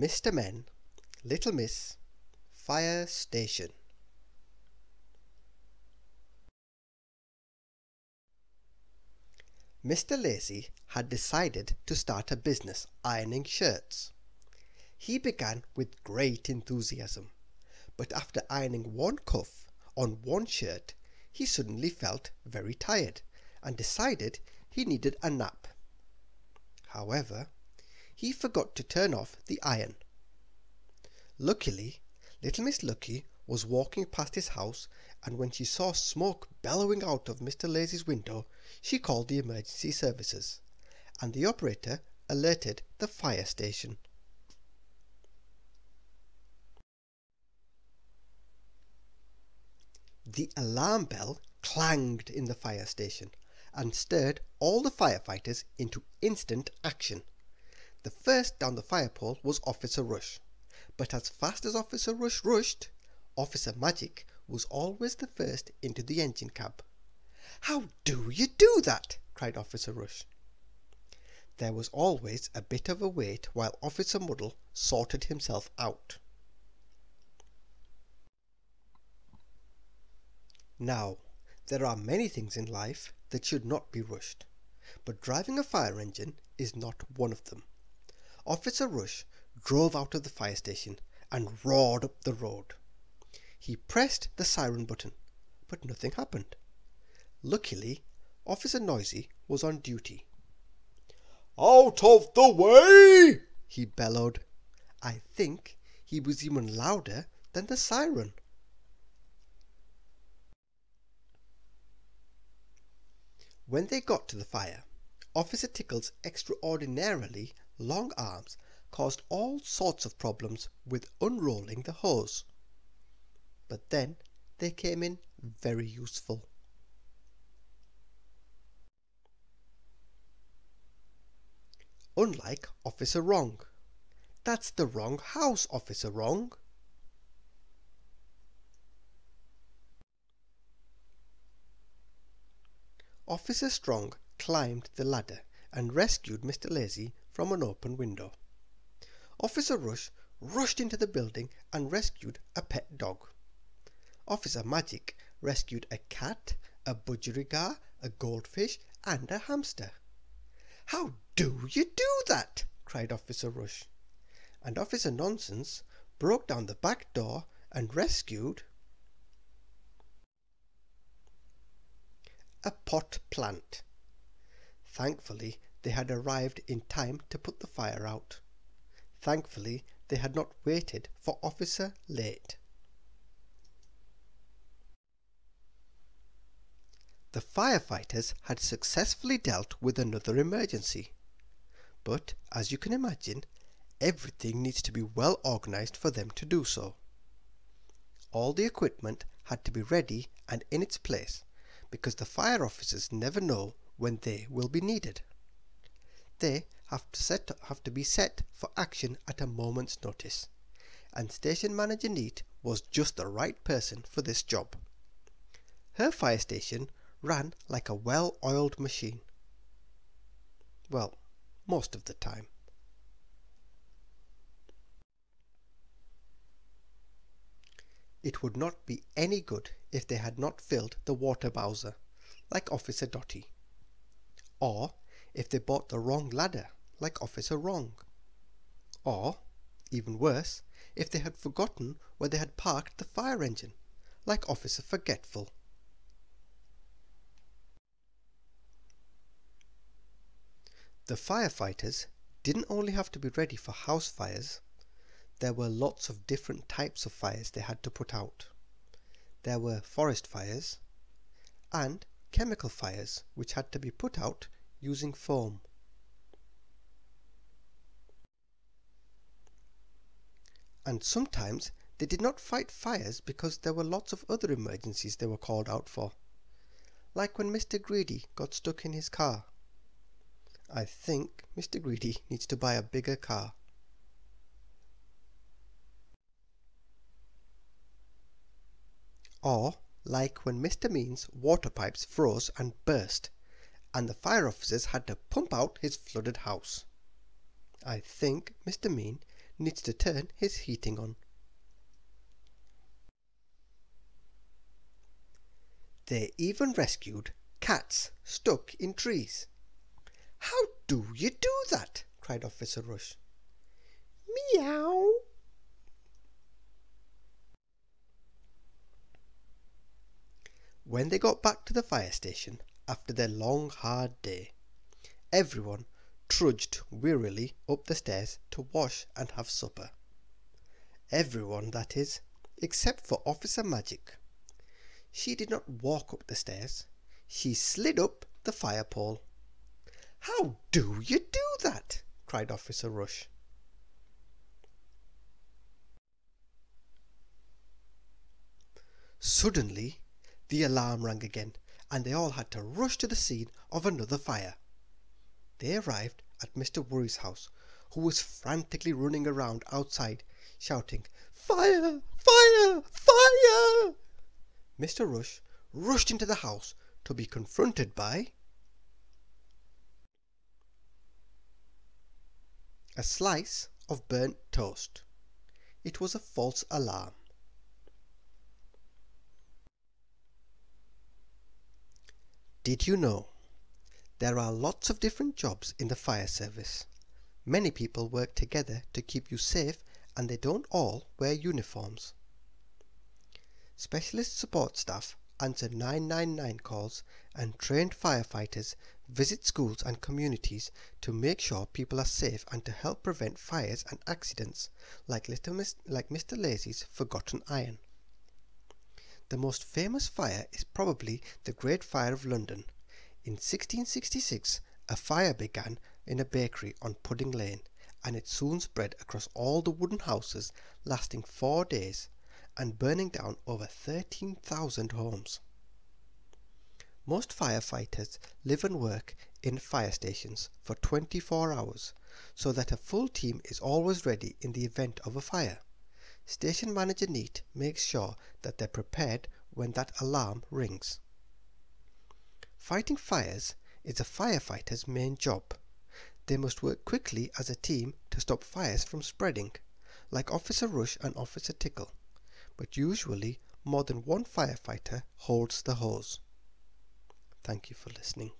Mr. Men, Little Miss, Fire Station. Mr. Lacy had decided to start a business ironing shirts. He began with great enthusiasm, but after ironing one cuff on one shirt, he suddenly felt very tired and decided he needed a nap. However, he forgot to turn off the iron. Luckily, Little Miss Lucky was walking past his house, and when she saw smoke bellowing out of Mr. Lacy's window, she called the emergency services, and the operator alerted the fire station. The alarm bell clanged in the fire station and stirred all the firefighters into instant action. The first down the fire pole was Officer Rush, but as fast as Officer Rush rushed, Officer Magic was always the first into the engine cab. "How do you do that?" cried Officer Rush. There was always a bit of a wait while Officer Muddle sorted himself out. Now, there are many things in life that should not be rushed, but driving a fire engine is not one of them. Officer Rush drove out of the fire station and roared up the road. He pressed the siren button, but nothing happened. Luckily, Officer Noisy was on duty. "Out of the way!" he bellowed. I think he was even louder than the siren. When they got to the fire, Officer Tickle's extraordinarily long arms caused all sorts of problems with unrolling the hose. But then they came in very useful. Unlike Officer Wrong. That's the wrong house, Officer Wrong. Officer Strong climbed the ladder and rescued Mr. Lacy from an open window. Officer Rush rushed into the building and rescued a pet dog. Officer Magic rescued a cat, a budgerigar, a goldfish, and a hamster. "How do you do that?" cried Officer Rush. And Officer Nonsense broke down the back door and rescued a pot plant. Thankfully, they had arrived in time to put the fire out. Thankfully, they had not waited for Officer Late. The firefighters had successfully dealt with another emergency. But, as you can imagine, everything needs to be well organized for them to do so. All the equipment had to be ready and in its place, because the fire officers never know when they will be needed. They have to be set for action at a moment's notice, and Station Manager Neat was just the right person for this job. Her fire station ran like a well-oiled machine. Well, most of the time. It would not be any good if they had not filled the water bowser, like Officer Dotty. Or if they bought the wrong ladder, like Officer Wrong. Or, even worse, if they had forgotten where they had parked the fire engine, like Officer Forgetful. The firefighters didn't only have to be ready for house fires. There were lots of different types of fires they had to put out. There were forest fires and chemical fires which had to be put out using foam. And sometimes they did not fight fires because there were lots of other emergencies they were called out for. Like when Mr. Greedy got stuck in his car. I think Mr. Greedy needs to buy a bigger car. Or like when Mr. Mean's water pipes froze and burst, and the fire officers had to pump out his flooded house. I think Mr. Mean needs to turn his heating on. They even rescued cats stuck in trees. "How do you do that?" cried Officer Rush. "Meow." When they got back to the fire station after their long, hard day, everyone trudged wearily up the stairs to wash and have supper. Everyone, that is, except for Officer Magic. She did not walk up the stairs. She slid up the fire pole. "How do you do that?" cried Officer Rush. Suddenly, the alarm rang again, and they all had to rush to the scene of another fire. They arrived at Mr. Worry's house, who was frantically running around outside, shouting, "Fire! Fire! Fire!" Mr. Rush rushed into the house to be confronted by a slice of burnt toast. It was a false alarm. Did you know there are lots of different jobs in the fire service? Many people work together to keep you safe, and they don't all wear uniforms. Specialist support staff answer 999 calls, and trained firefighters visit schools and communities to make sure people are safe and to help prevent fires and accidents like Mr. Lazy's forgotten iron. The most famous fire is probably the Great Fire of London. In 1666, a fire began in a bakery on Pudding Lane, and it soon spread across all the wooden houses, lasting 4 days and burning down over 13,000 homes. Most firefighters live and work in fire stations for 24 hours, so that a full team is always ready in the event of a fire. Station Manager Neat makes sure that they're prepared when that alarm rings. Fighting fires is a firefighter's main job. They must work quickly as a team to stop fires from spreading, like Officer Rush and Officer Tickle, but usually more than one firefighter holds the hose. Thank you for listening.